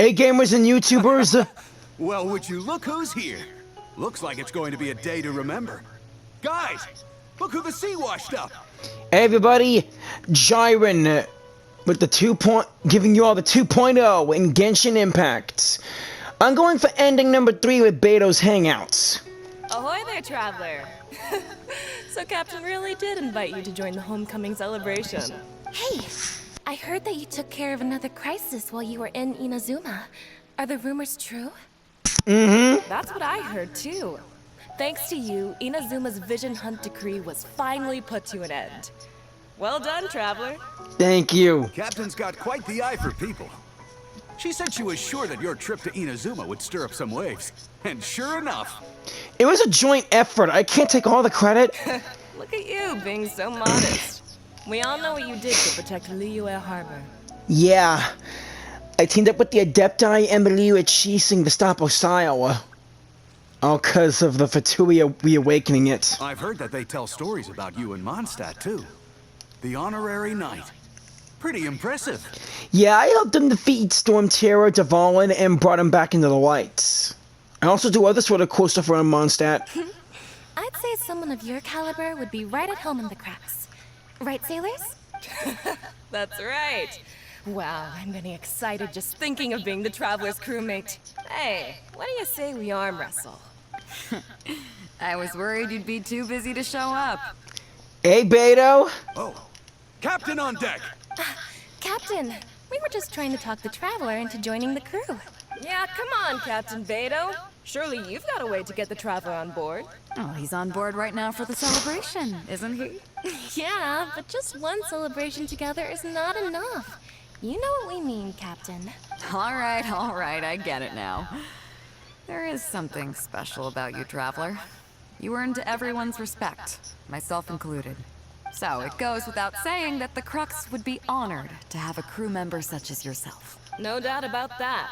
Hey gamers and YouTubers! Well, would you look who's here? Looks like it's going to be a day to remember. Guys, look who the sea washed up! Hey everybody, Jiren with the giving you all the 2.0 in Genshin Impact. I'm going for ending number 3 with Beidou's Hangouts. Ahoy there, traveler! So Captain really did invite you to join the homecoming celebration. Hey, I heard that you took care of another crisis while you were in Inazuma. Are the rumors true? Mm-hmm. That's what I heard too. Thanks to you, Inazuma's Vision Hunt decree was finally put to an end. Well done, traveler. Thank you. Captain's got quite the eye for people. She said she was sure that your trip to Inazuma would stir up some waves. And sure enough. It was a joint effort. I can't take all the credit. Look at you, being so modest. We all know what you did to protect Liyue Harbor. Yeah. I teamed up with the Adepti and the Liu Chising to stop Osayo. All because of the Fatui reawakening it. I've heard that they tell stories about you in Mondstadt, too. The Honorary Knight. Pretty impressive. Yeah, I helped them defeat Storm Terror, Dvalin, and brought him back into the lights. I also do other sort of cool stuff around Mondstadt. I'd say someone of your caliber would be right at home in the Crux. Right, sailors? That's right. Wow, I'm getting excited just thinking of being the Traveler's crewmate. Hey, what do you say we arm wrestle? I was worried you'd be too busy to show up. Hey, Beidou. Oh, Captain on deck! Captain, we were just trying to talk the Traveler into joining the crew. Yeah, come on, Captain Beidou. Surely you've got a way to get the Traveler on board. Oh, he's on board right now for the celebration, isn't he? Yeah, but just one celebration together is not enough. You know what we mean, Captain. All right, I get it now. There is something special about you, Traveler. You earned everyone's respect, myself included. So it goes without saying that the Crux would be honored to have a crew member such as yourself. No doubt about that.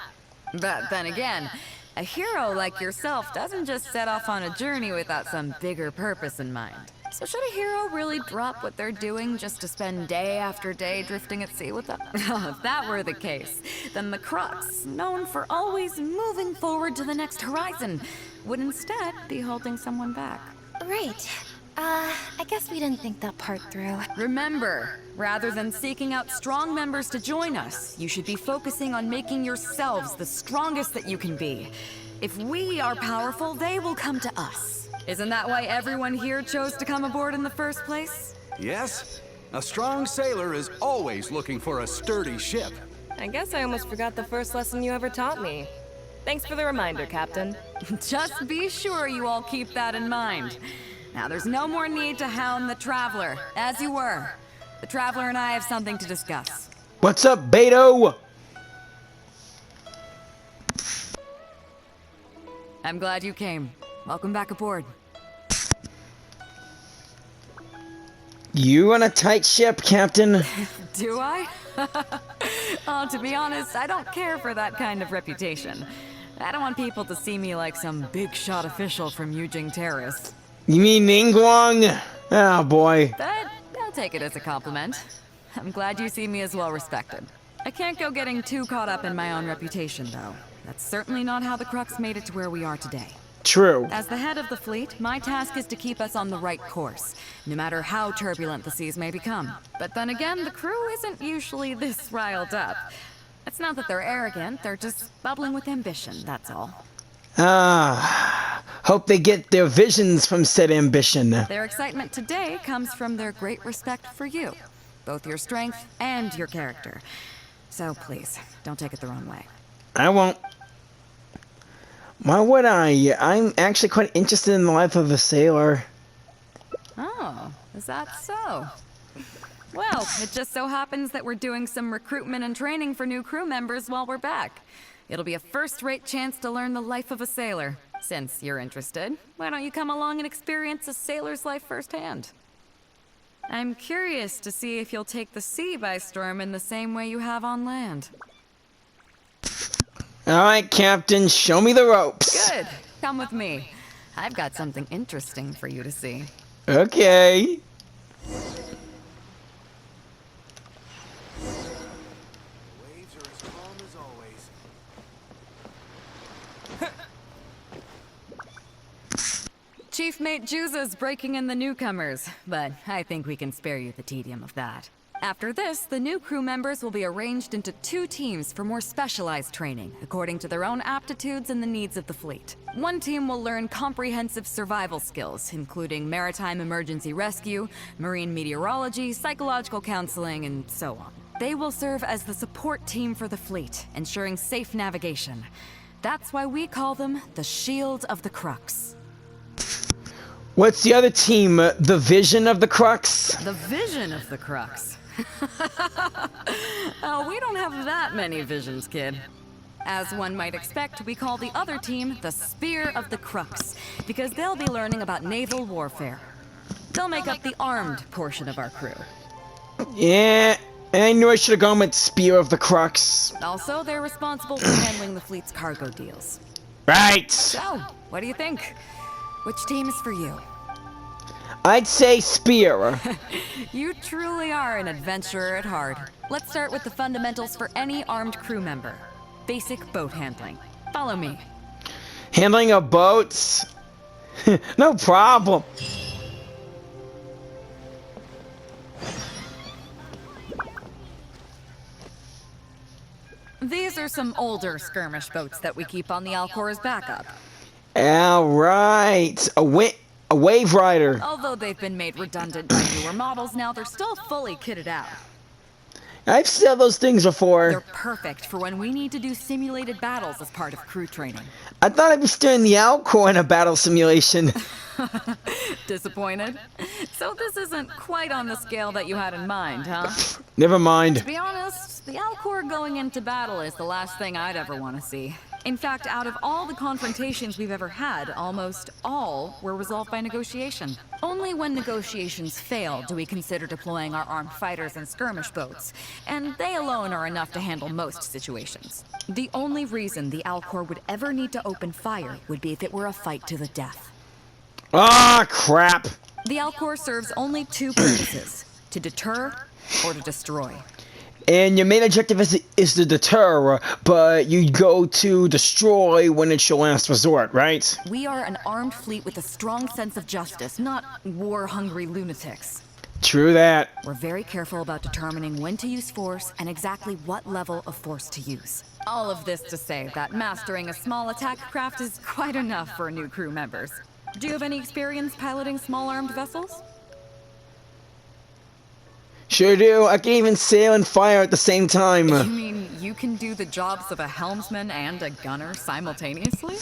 But then again, a hero like yourself doesn't just set off on a journey without some bigger purpose in mind. So should a hero really drop what they're doing just to spend day after day drifting at sea with them? If that were the case, then the Crux, known for always moving forward to the next horizon, would instead be holding someone back. Right. I guess we didn't think that part through. Remember, rather than seeking out strong members to join us, you should be focusing on making yourselves the strongest that you can be. If we are powerful, they will come to us. Isn't that why everyone here chose to come aboard in the first place? Yes. A strong sailor is always looking for a sturdy ship. I guess I almost forgot the first lesson you ever taught me. Thanks for the reminder, Captain. Just be sure you all keep that in mind. Now, there's no more need to hound the Traveler, as you were. The Traveler and I have something to discuss. What's up, Beidou? I'm glad you came. Welcome back aboard. You run a tight ship, Captain. Do I? Oh, to be honest, I don't care for that kind of reputation. I don't want people to see me like some big shot official from Yujing Terrace. You mean Ningguang? Oh boy. But I'll take it as a compliment. I'm glad you see me as well respected. I can't go getting too caught up in my own reputation, though. That's certainly not how the Crux made it to where we are today. True. As the head of the fleet, my task is to keep us on the right course, no matter how turbulent the seas may become. But then again, the crew isn't usually this riled up. It's not that they're arrogant, they're just bubbling with ambition, that's all. Hope they get their visions from said ambition. Their excitement today comes from their great respect for you, both your strength and your character. So please, don't take it the wrong way. I won't. Why would I? I'm actually quite interested in the life of a sailor. Oh, is that so? Well, it just so happens that we're doing some recruitment and training for new crew members while we're back. It'll be a first-rate chance to learn the life of a sailor. Since you're interested, why don't you come along and experience a sailor's life firsthand? I'm curious to see if you'll take the sea by storm in the same way you have on land. Alright, Captain, show me the ropes. Good. Come with me. I've got something interesting for you to see. Okay. Waves are as calm as always. Chief Mate Juza's breaking in the newcomers, but I think we can spare you the tedium of that. After this, the new crew members will be arranged into 2 teams for more specialized training, according to their own aptitudes and the needs of the fleet. One team will learn comprehensive survival skills, including maritime emergency rescue, marine meteorology, psychological counseling, and so on. They will serve as the support team for the fleet, ensuring safe navigation. That's why we call them the Shield of the Crux. What's the other team? The Vision of the Crux? The Vision of the Crux? Oh, we don't have that many visions, kid. As one might expect, we call the other team the Spear of the Crux, because they'll be learning about naval warfare. They'll make up the armed portion of our crew. Yeah, I knew I should have gone with Spear of the Crux. Also, they're responsible for handling the fleet's cargo deals. Right. So, what do you think? Which team is for you? I'd say Spear. You truly are an adventurer at heart. Let's start with the fundamentals for any armed crew member. Basic boat handling. Follow me. Handling of boats? No problem. These are some older skirmish boats that we keep on the Alcor as backup. All right. A wave rider. Although they've been made redundant by newer models now, they're still fully kitted out. I've said those things before. They're perfect for when we need to do simulated battles as part of crew training. I thought I'd be steering the Alcor in a battle simulation. Disappointed? So this isn't quite on the scale that you had in mind, huh? Never mind. To be honest, the Alcor going into battle is the last thing I'd ever want to see. In fact, out of all the confrontations we've ever had, almost all were resolved by negotiation. Only when negotiations fail do we consider deploying our armed fighters and skirmish boats, and they alone are enough to handle most situations. The only reason the Alcor would ever need to open fire would be if it were a fight to the death. Ah, crap. The Alcor serves only 2 purposes: to deter or to destroy. And your main objective is to deter, but you go to destroy when it's your last resort, right? We are an armed fleet with a strong sense of justice, not war-hungry lunatics. True that. We're very careful about determining when to use force and exactly what level of force to use. All of this to say that mastering a small attack craft is quite enough for new crew members. Do you have any experience piloting small armed vessels? Sure do. I can even sail and fire at the same time. You mean you can do the jobs of a helmsman and a gunner simultaneously?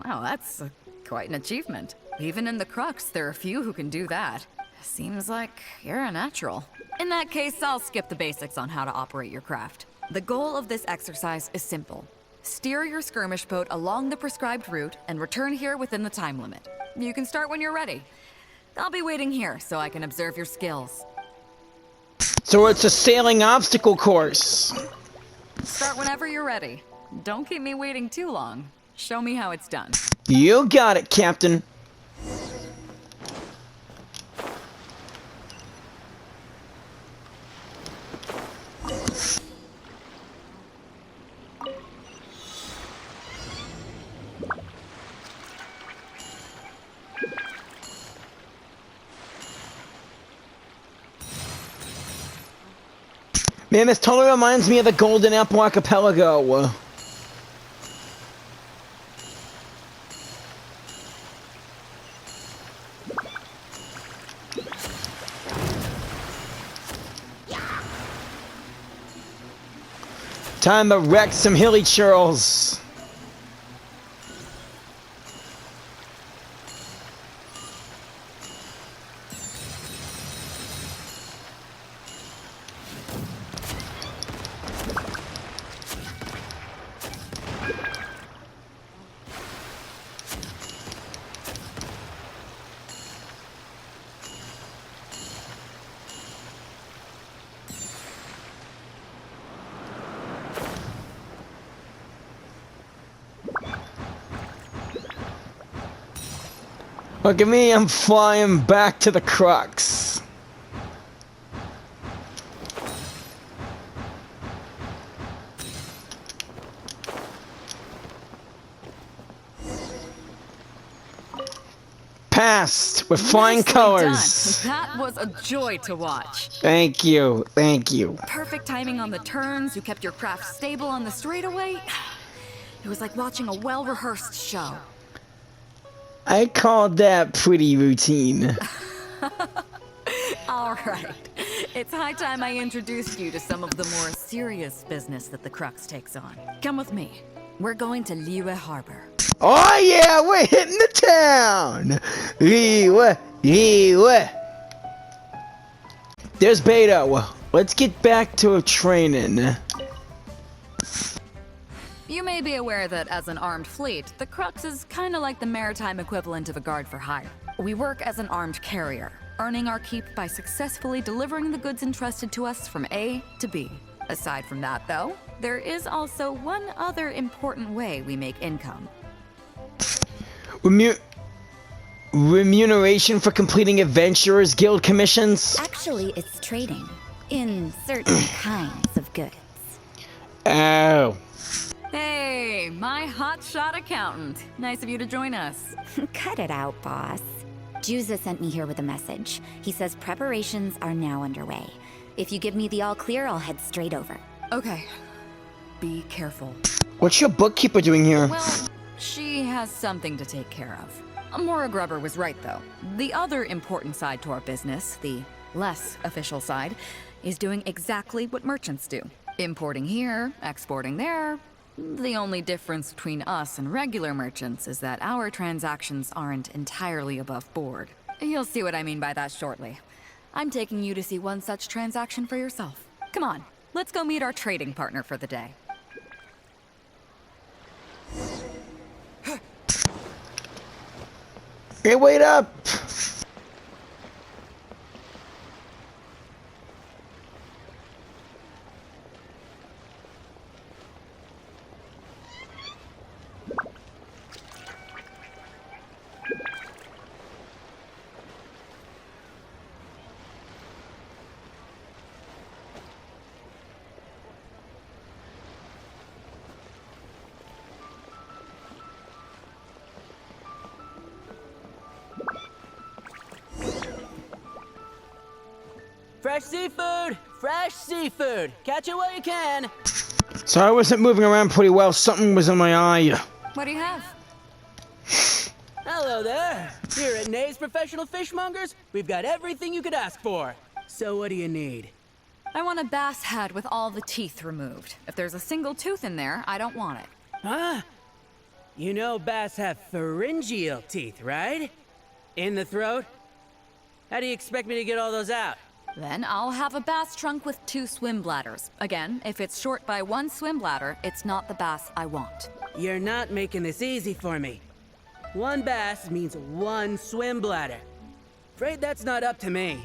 Wow, that's quite an achievement. Even in the Crux, there are few who can do that. Seems like you're a natural. In that case, I'll skip the basics on how to operate your craft. The goal of this exercise is simple. Steer your skirmish boat along the prescribed route and return here within the time limit. You can start when you're ready. I'll be waiting here so I can observe your skills. So it's a sailing obstacle course. Start whenever you're ready. Don't keep me waiting too long. Show me how it's done. You got it, Captain. Man, this totally reminds me of the Golden Apple Archipelago. Time to wreck some hilly churls. Look at me, I'm flying back to the Crux. passed with flying Nicely colors. done. That was a joy to watch. Thank you, thank you. Perfect timing on the turns, you kept your craft stable on the straightaway. It was like watching a well-rehearsed show. I call that pretty routine. All right. It's high time I introduced you to some of the more serious business that the Crux takes on. Come with me. We're going to Liyue Harbor. Oh yeah, we're hitting the town! Liyue. There's Beidou. Let's get back to training. You may be aware that as an armed fleet, the Crux is kind of like the maritime equivalent of a guard for hire. We work as an armed carrier, earning our keep by successfully delivering the goods entrusted to us from A to B. Aside from that, though, there is also one other important way we make income. Remuneration for completing Adventurers Guild commissions? Actually, it's trading in certain kinds of goods. Oh. Hey, my hotshot accountant. Nice of you to join us. Cut it out, boss. Juza sent me here with a message. He says preparations are now underway. If you give me the all clear, I'll head straight over. Okay. Be careful. What's your bookkeeper doing here? Well, she has something to take care of. Mora Grubber was right, though. The other important side to our business, the less official side, is doing exactly what merchants do. Importing here, exporting there. The only difference between us and regular merchants is that our transactions aren't entirely above board. You'll see what I mean by that shortly. I'm taking you to see one such transaction for yourself. Come on, let's go meet our trading partner for the day. Hey, wait up! Fresh seafood! Fresh seafood! Catch it while you can! So I wasn't moving around pretty well. Something was in my eye. What do you have? Hello there! Here at Nay's Professional Fishmongers, we've got everything you could ask for. So what do you need? I want a bass head with all the teeth removed. If there's a single tooth in there, I don't want it. Huh? You know bass have pharyngeal teeth, right? In the throat? How do you expect me to get all those out? Then I'll have a bass trunk with 2 swim bladders. Again, if it's short by 1 swim bladder, it's not the bass I want. You're not making this easy for me. 1 bass means 1 swim bladder. Afraid that's not up to me.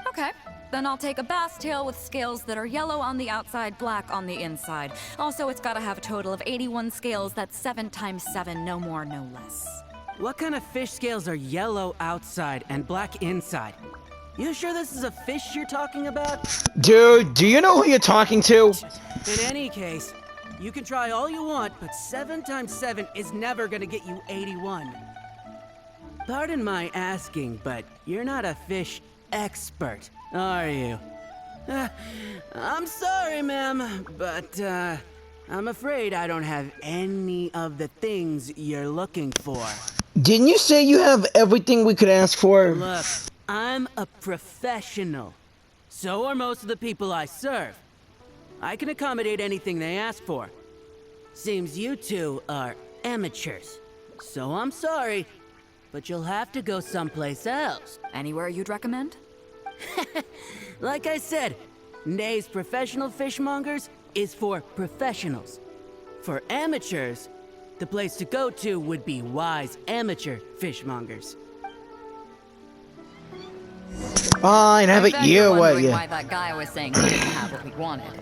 Okay, then I'll take a bass tail with scales that are yellow on the outside, black on the inside. Also, it's gotta have a total of 81 scales. That's 7 times 7, no more, no less. What kind of fish scales are yellow outside and black inside? You sure this is a fish you're talking about? Dude, do you know who you're talking to? In any case, you can try all you want, but 7 times 7 is never gonna get you 81. Pardon my asking, but you're not a fish expert, are you? I'm sorry, ma'am, but I'm afraid I don't have any of the things you're looking for. Didn't you say you have everything we could ask for? Look, I'm a professional. So are most of the people I serve. I can accommodate anything they ask for. Seems you two are amateurs. So I'm sorry, but you'll have to go someplace else. Anywhere you'd recommend? Like I said, Nay's Professional Fishmongers is for professionals. For amateurs, the place to go to would be Wise Amateur Fishmongers. Fine, have it I bet you're your wondering way. why that guy was saying he didn't have what we wanted.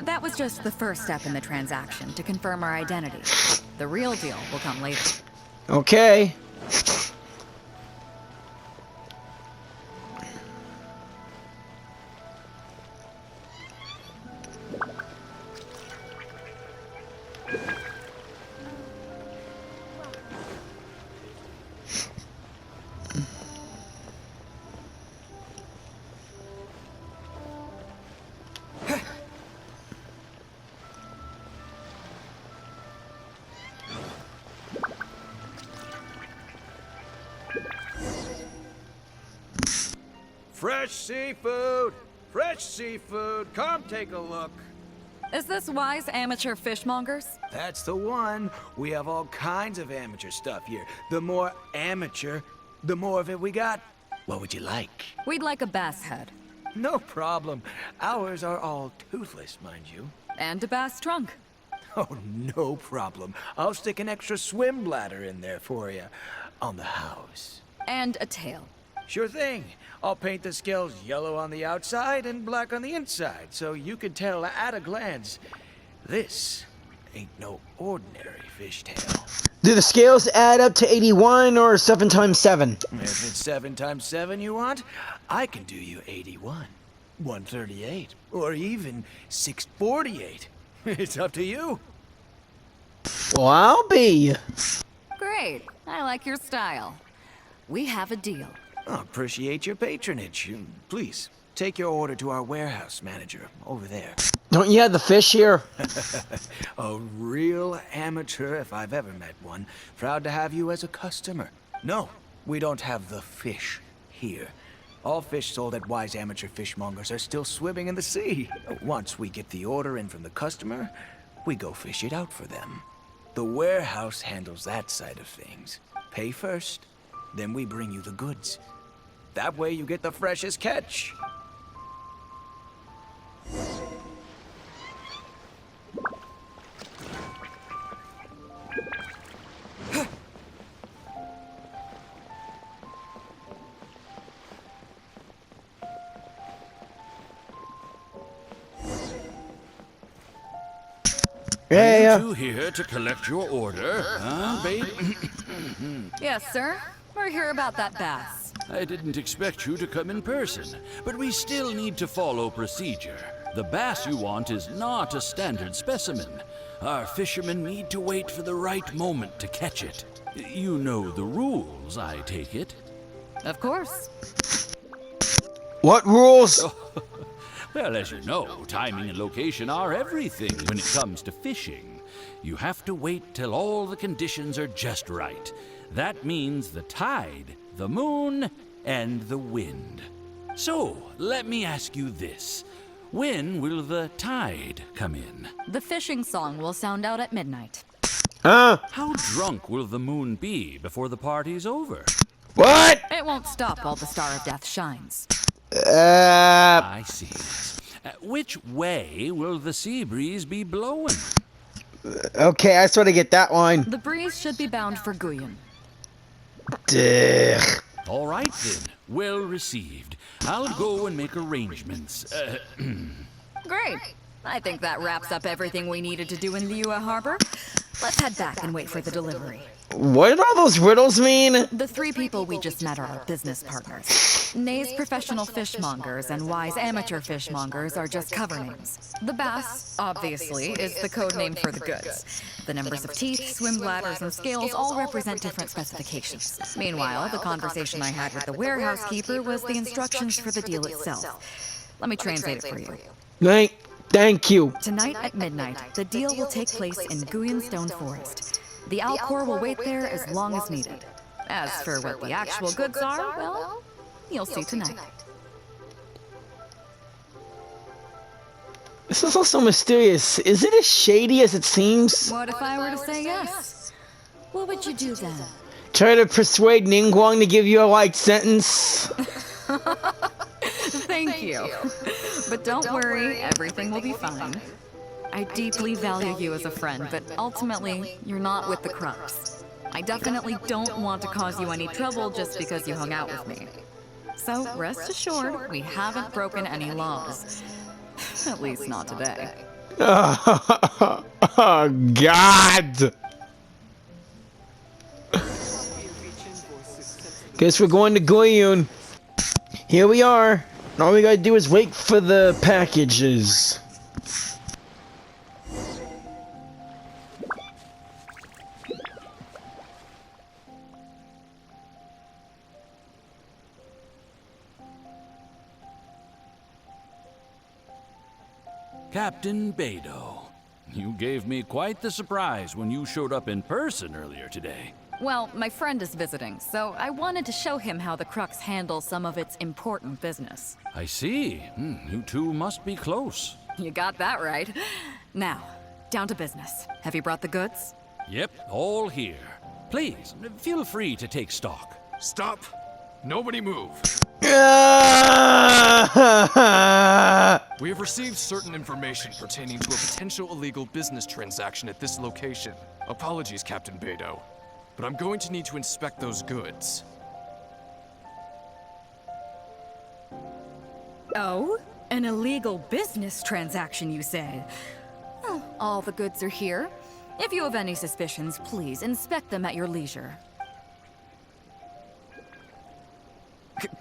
That was just the first step in the transaction, to confirm our identity. The real deal will come later. Okay. Fresh seafood! Fresh seafood! Come take a look! Is this Wise Amateur Fishmongers? That's the one. We have all kinds of amateur stuff here. The more amateur, the more of it we got. What would you like? We'd like a bass head. No problem. Ours are all toothless, mind you. And a bass trunk. Oh, no problem. I'll stick an extra swim bladder in there for you. On the house. And a tail. Sure thing. I'll paint the scales yellow on the outside and black on the inside, so you can tell at a glance, this ain't no ordinary fishtail. Do the scales add up to 81 or 7 times 7? If it's 7 times 7 you want, I can do you 81, 138, or even 648. It's up to you. Well, I'll be. Great. I like your style. We have a deal. I appreciate your patronage. Please, take your order to our warehouse manager over there. Don't you have the fish here? A real amateur if I've ever met one. Proud to have you as a customer. No, we don't have the fish here. All fish sold at Wise Amateur Fishmongers are still swimming in the sea. Once we get the order in from the customer, we go fish it out for them. The warehouse handles that side of things. Pay first, then we bring you the goods. That way you get the freshest catch. Yeah. You two here to collect your order, huh, babe? Yes, sir. We're here about that bass. I didn't expect you to come in person, but we still need to follow procedure. The bass you want is not a standard specimen. Our fishermen need to wait for the right moment to catch it. You know the rules, I take it? Of course. What rules? Well, as you know, timing and location are everything when it comes to fishing. You have to wait till all the conditions are just right. That means the tide, the moon, and the wind. So, let me ask you this. When will the tide come in? The fishing song will sound out at midnight. How drunk will the moon be before the party's over? What? It won't stop while the Star of Death shines. I see. Which way will the sea breeze be blowing? Okay, I sort of get that one. The breeze should be bound for Guyon. Ugh. All right then, well received. I'll go and make arrangements. Great. I think that wraps up everything we needed to do in Liyue Harbor. Let's head back and wait for the delivery. What did all those riddles mean? The 3 people we just met are our business partners. Nay's professional fishmongers and Wise amateur fishmongers are just cover names. The bass, obviously, is the code name for the goods. The numbers of teeth, swim bladders, and scales all represent different specifications. Meanwhile, the conversation I had with the warehouse keeper was the instructions for the deal itself. Let me translate it for you. Thank you. Tonight at midnight, the deal will take place in Guyon Stone Forest. The Alcor will wait there as long as needed. As for what the actual goods are, well, you'll see tonight. This is also mysterious. Is it as shady as it seems? What if I were to say yes? What would you do then? Try to persuade Ningguang to give you a light sentence? Thank you. But don't worry, everything will be fine. I deeply value you as a friend, but ultimately, you're not with the Crux. I definitely don't want to cause you any trouble just because you hung out with me. So rest assured, we haven't broken any laws. At least not today. Oh, God! Guess we're going to Guyon. Here we are. All we gotta do is wait for the packages. Captain Beidou. You gave me quite the surprise when you showed up in person earlier today. Well, my friend is visiting, so I wanted to show him how the Crux handles some of its important business. I see. You two must be close. You got that right. Now, down to business. Have you brought the goods? Yep, all here. Please, feel free to take stock. Stop! Nobody move! We have received certain information pertaining to a potential illegal business transaction at this location. Apologies, Captain Beidou, but I'm going to need to inspect those goods. Oh? An illegal business transaction, you say? Well, all the goods are here. If you have any suspicions, please inspect them at your leisure.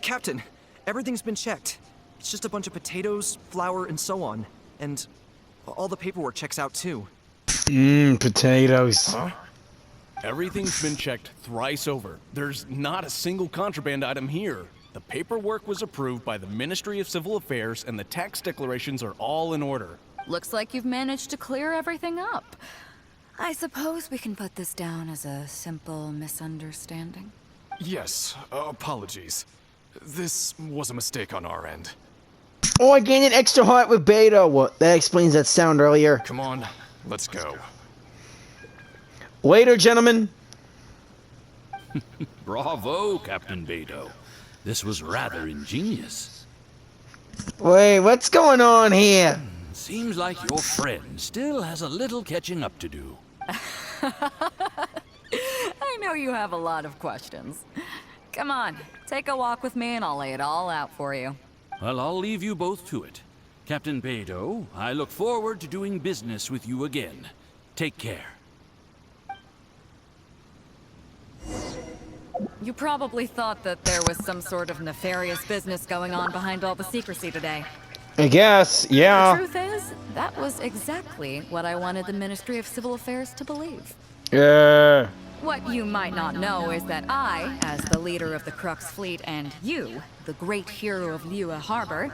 Captain, everything's been checked. It's just a bunch of potatoes, flour, and so on. And all the paperwork checks out too. Potatoes. Huh? Everything's been checked thrice over. There's not a single contraband item here. The paperwork was approved by the Ministry of Civil Affairs and the tax declarations are all in order. Looks like you've managed to clear everything up. I suppose we can put this down as a simple misunderstanding. Yes, apologies. This was a mistake on our end. Oh, I gained an extra heart with Beidou. Well, that explains that sound earlier. Come on, let's go. Later, gentlemen. Bravo, Captain Beidou. This was rather ingenious. Wait, what's going on here? Seems like your friend still has a little catching up to do. I know you have a lot of questions. Come on, take a walk with me and I'll lay it all out for you. Well, I'll leave you both to it. Captain Beidou, I look forward to doing business with you again. Take care. You probably thought that there was some sort of nefarious business going on behind all the secrecy today. I guess, yeah. The truth is, that was exactly what I wanted the Ministry of Civil Affairs to believe. What you might not know is that I, as the leader of the Crux fleet, and you, the great hero of Liyue Harbor,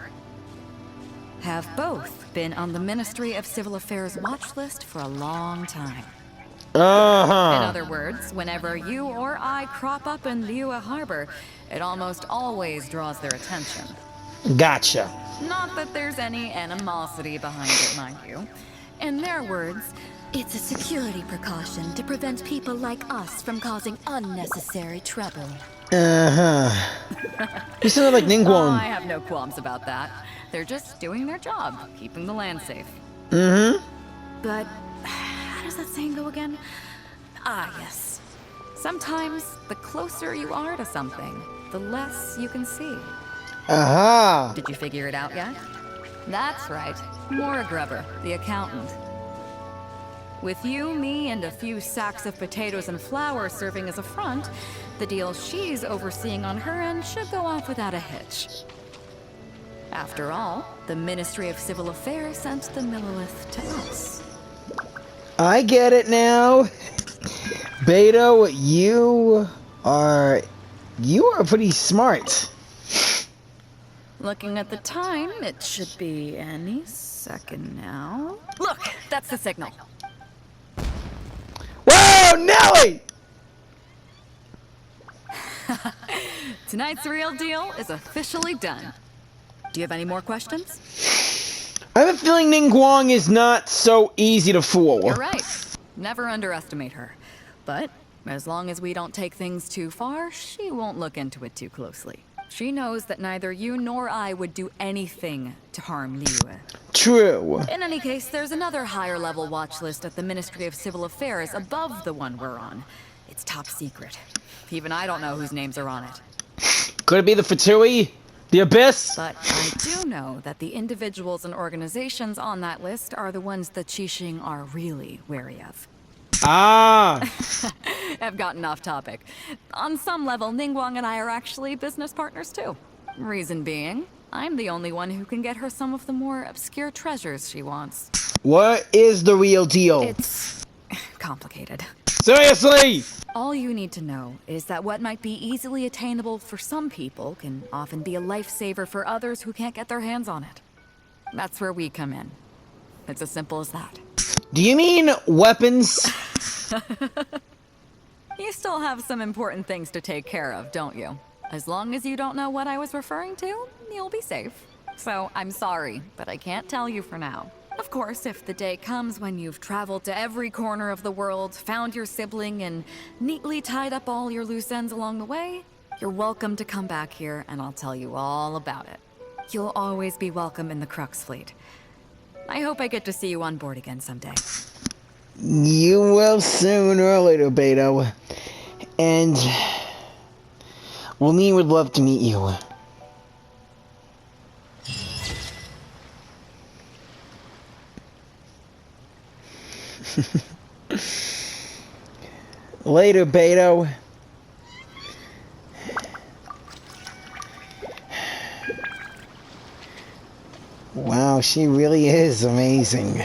have both been on the Ministry of Civil Affairs watch list for a long time. In other words, whenever you or I crop up in Liyue Harbor, it almost always draws their attention. Gotcha. Not that there's any animosity behind it, mind you. In their words, It's a security precaution to prevent people like us from causing unnecessary trouble. You sound like I Ningguang. have no qualms about that. They're just doing their job, keeping the land safe. But how does that saying go again? Ah, yes. Sometimes the closer you are to something, the less you can see. Did you figure it out yet? That's right. Maura Grubber, the accountant. With you, me, and a few sacks of potatoes and flour serving as a front, the deal she's overseeing on her end should go off without a hitch. After all, the Ministry of Civil Affairs sent the Millilith to us. I get it now. Beidou, you are pretty smart. Looking at the time, it should be any second now. Look, that's the signal. Whoa, Nelly! Tonight's real deal is officially done. Do you have any more questions? I have a feeling Ningguang is not so easy to fool. You're right. Never underestimate her. But as long as we don't take things too far, she won't look into it too closely. She knows that neither you nor I would do anything to harm Liyue. True. In any case, there's another higher level watch list at the Ministry of Civil Affairs above the one we're on. It's top secret. Even I don't know whose names are on it. Could it be the Fatui? The Abyss? But I do know that the individuals and organizations on that list are the ones the Qixing are really wary of. I've gotten off topic. On some level, Ningguang and I are actually business partners too. Reason being, I'm the only one who can get her some of the more obscure treasures she wants. What is the real deal? It's complicated. Seriously! All you need to know is that what might be easily attainable for some people can often be a lifesaver for others who can't get their hands on it. That's where we come in. It's as simple as that. Do you mean weapons? You still have some important things to take care of, don't you? As long as you don't know what I was referring to, you'll be safe. So I'm sorry, but I can't tell you for now. Of course, if the day comes when you've traveled to every corner of the world, found your sibling, and neatly tied up all your loose ends along the way, you're welcome to come back here and I'll tell you all about it. You'll always be welcome in the Crux fleet. I hope I get to see you on board again someday. You will sooner or later, Beidou. And well, me would love to meet you. Later, Beidou. Wow, she really is amazing.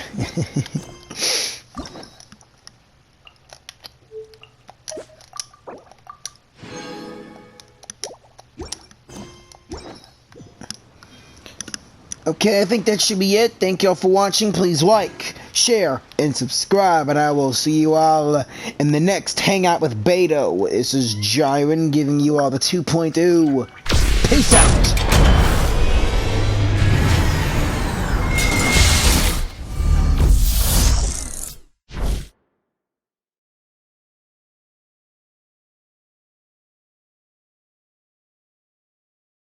Okay, I think that should be it. Thank y'all for watching. Please like, share, and subscribe, and I will see you all in the next Hangout with Beidou. This is Jiren giving you all the 2.0. Peace out!